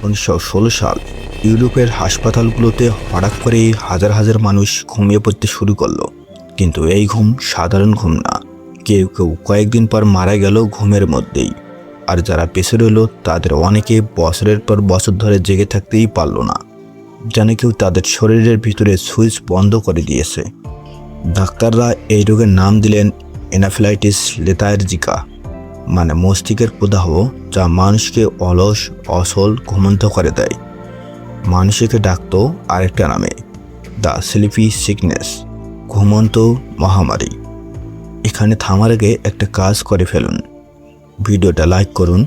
1916 সাল ইউরোপের হাসপাতালগুলোতে হঠাৎ করে হাজার হাজার মানুষ ঘুমিয়ে পড়তে শুরু করলো। কিন্তু এই ঘুম সাধারণ ঘুম না, কেউ কেউ কয়েকদিন পর মারা গেল ঘুমের মধ্যেই। আর যারা বেঁচে রইল তাদের অনেকে বছরের পর বছর ধরে জেগে থাকতেই পারল না, যেন কেউ তাদের শরীরের ভিতরে সুইচ বন্ধ করে দিয়েছে। ডাক্তাররা এই রোগের নাম দিলেন এনাফিলাইটিস লেথার্জিকা, মানে মস্তিষ্কের প্রদাহ, যা মানুষকে অলস, অসল, ঘুমন্ত করে দেয়। মানুষকে ডাকত আরেকটা নামে, দ্য স্লিপি সিকনেস, ঘুমন্ত মহামারী। এখানে থামার আগে একটা কাজ করে ফেলুন, ভিডিওটা লাইক করুন,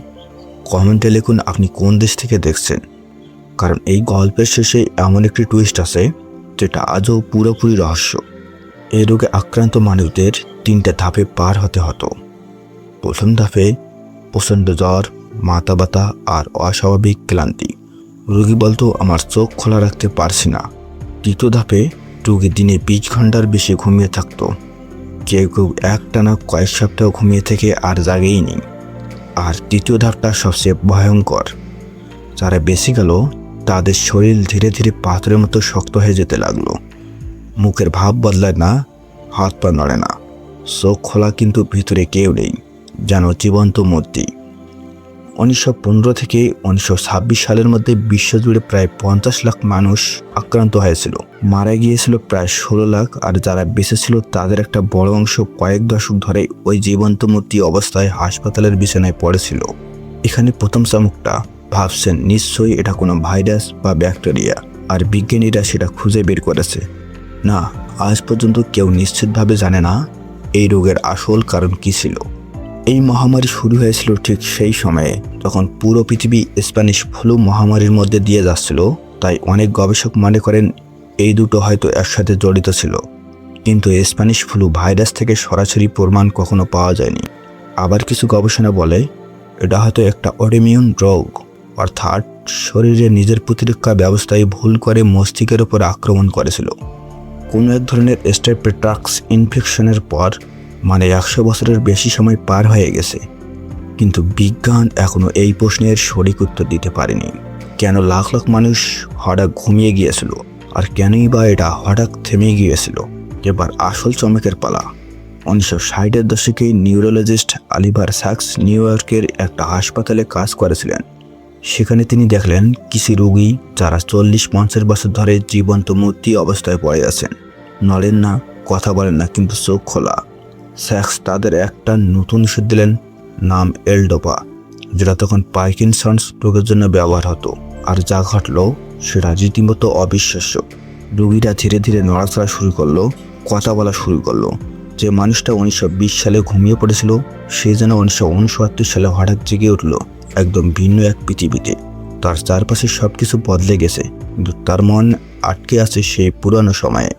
কমেন্টে লিখুন আপনি কোন দেশ থেকে দেখছেন, কারণ এই গল্পের শেষে এমন একটি টুইস্ট আছে যেটা আজও পুরোপুরি রহস্য। এই রোগে আক্রান্ত মানুষদের 3টে ধাপে পার হতে হতো। প্রথম ধাপে প্রচণ্ড জ্বর, মাথা ব্যথা আর অস্বাভাবিক ক্লান্তি। রোগী বলতো আমার চোখ খোলা রাখতে পারছি না। দ্বিতীয় ধাপে রোগী দিনে 20 ঘন্টার বেশি ঘুমিয়ে থাকতো, কেউ কেউ একটানা কয়েক সপ্তাহ ঘুমিয়ে থেকে আর জাগেই নেই। আর তৃতীয় ধাপটা সবচেয়ে ভয়ঙ্কর, যারা বেশি গেল তাদের শরীর ধীরে ধীরে পাথরের মতো শক্ত হয়ে যেতে লাগলো। মুখের ভাব বদলায় না, হাত পা নড়ে না, চোখ খোলা কিন্তু ভিতরে কেউ নেই, যেন জীবন্ত মূর্তি। 1915 থেকে 1926 সালের মধ্যে বিশ্বজুড়ে প্রায় 50 লাখ মানুষ আক্রান্ত হয়েছিল, মারা গিয়েছিল প্রায় 16 লাখ, আর যারা বেঁচে ছিল তাদের একটা বড় অংশ কয়েক দশক ধরে ওই জীবন্ত মূর্তি অবস্থায় হাসপাতালের বিছানায় পড়েছিল। এখানে প্রথম চমকটা, ভাবছেন নিশ্চয়ই এটা কোনো ভাইরাস বা ব্যাকটেরিয়া, আর বিজ্ঞানীরা সেটা খুঁজে বের করেছে। না, আজ পর্যন্ত কেউ নিশ্চিতভাবে জানে না এই রোগের আসল কারণ কী ছিল। এই মহামারী শুরু হয়েছিল ঠিক সেই সময়ে যখন পুরো পৃথিবী স্প্যানিশ ফ্লু মহামারীর মধ্যে দিয়ে যাচ্ছিল। তাই অনেক গবেষক মনে করেন এই দুটো হয়তো একসাথে জড়িত ছিল, কিন্তু স্প্যানিশ ফ্লু ভাইরাস থেকে সরাসরি প্রমাণ কখনো পাওয়া যায়নি। আবার কিছু গবেষণা বলে এটা হয়তো একটা অটোইমিউন রোগ, অর্থাৎ শরীরে নিজের প্রতিরক্ষা ব্যবস্থায় ভুল করে মস্তিষ্কের উপর আক্রমণ করেছিল। কোনো এক ধরনের স্ট্রেপ্টোকক্কাস ইনফেকশনের পর, মানে 100 বছরের বেশি সময় পার হয়ে গেছে, কিন্তু বিজ্ঞান এখনো এই প্রশ্নের সঠিক উত্তর দিতে পারেনি। কেন লাখ লাখ মানুষ হঠাৎ ঘুমিয়ে গিয়েছিল, আর কেনই বা এটা হঠাৎ থেমে গিয়েছিল? এবার আসল চমকের পালা। 1960-এর দশকে নিউরোলজিস্ট অলিভার স্যাক্স নিউ ইয়র্কের একটা হাসপাতালে কাজ করেছিলেন। সেখানে তিনি দেখলেন কিছু রোগী যারা 40-50 বছর ধরে জীবন্ত মূর্তি অবস্থায় পড়ে আছেন, নড়েন না, কথা বলেন না, কিন্তু চোখ খোলা। স্যাক্স তাদের একটা নতুন ওষুধ দিলেন, নাম এল-ডোপা, যেটা তখন পার্কিনসন্স রোগের জন্য ব্যবহার হতো। আর যা ঘটলো সেটা রীতিমতো অবিশ্বাস্য। রোগীরা ধীরে ধীরে নড়াচড়া শুরু করলো, কথা বলা শুরু করলো। যে মানুষটা 1920 সালে ঘুমিয়ে পড়েছিল সে যেন 1969 সালে হঠাৎ জেগে উঠল, একদম ভিন্ন এক পৃথিবীতে। তার চারপাশে সবকিছু বদলে গেছে, কিন্তু তার মন আটকে আছে সেই পুরানো সময়ে।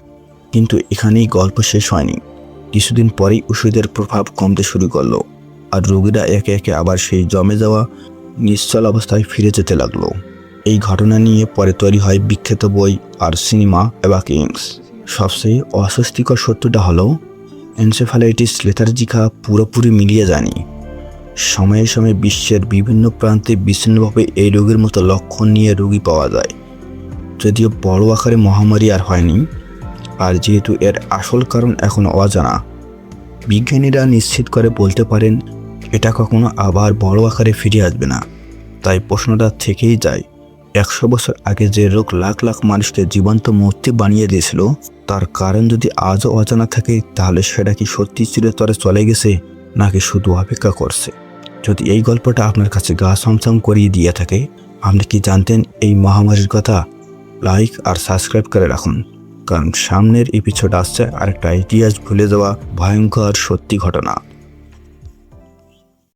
কিন্তু এখানেই গল্প শেষ হয়নি। কিছুদিন পরেই ওষুধের প্রভাব কমতে শুরু করলো, আর রোগীরা একে একে আবার সেই জমে যাওয়া নিশ্চল অবস্থায় ফিরে যেতে লাগলো। এই ঘটনা নিয়ে পরে তৈরি হয় বিখ্যাত বই আর সিনেমা অ্যাওয়াকেনিংস। সবচেয়ে অস্বস্তিকর সত্যটা হলো এনসেফালাইটিস লেথার্জিকা পুরোপুরি মিলিয়ে যায়নি। সময়ে সময়ে বিশ্বের বিভিন্ন প্রান্তে বিচ্ছিন্নভাবে এই রোগের মতো লক্ষণ নিয়ে রোগী পাওয়া যায়, যদিও বড় আকারে মহামারী আর হয়নি। আর যেহেতু এর আসল কারণ এখনো অজানা, বিজ্ঞানীরা নিশ্চিত করে বলতে পারেন এটা কখনো আবার বড় আকারে ফিরে আসবে না। তাই প্রশ্নটা থেকেই যায়, 100 বছর আগে যে রোগ লাখ লাখ মানুষকে জীবন্ত মূর্তি বানিয়ে দিয়েছিল, তার কারণ যদি আজও অজানা থাকে, তাহলে সেটা কি সত্যি চিরতরে চলে গেছে, নাকি শুধু অপেক্ষা করছে? যদি এই গল্পটা আপনার কাছে গা ছমছম করিয়ে দিয়ে থাকে, আপনি কি জানতেন এই মহামারীর কথা? লাইক আর সাবস্ক্রাইব করে রাখুন, কারণ সামনের এপিসোড আসছে আরেকটা ইতিহাস ভুলে যাওয়া ভয়ঙ্কর সত্যি ঘটনা।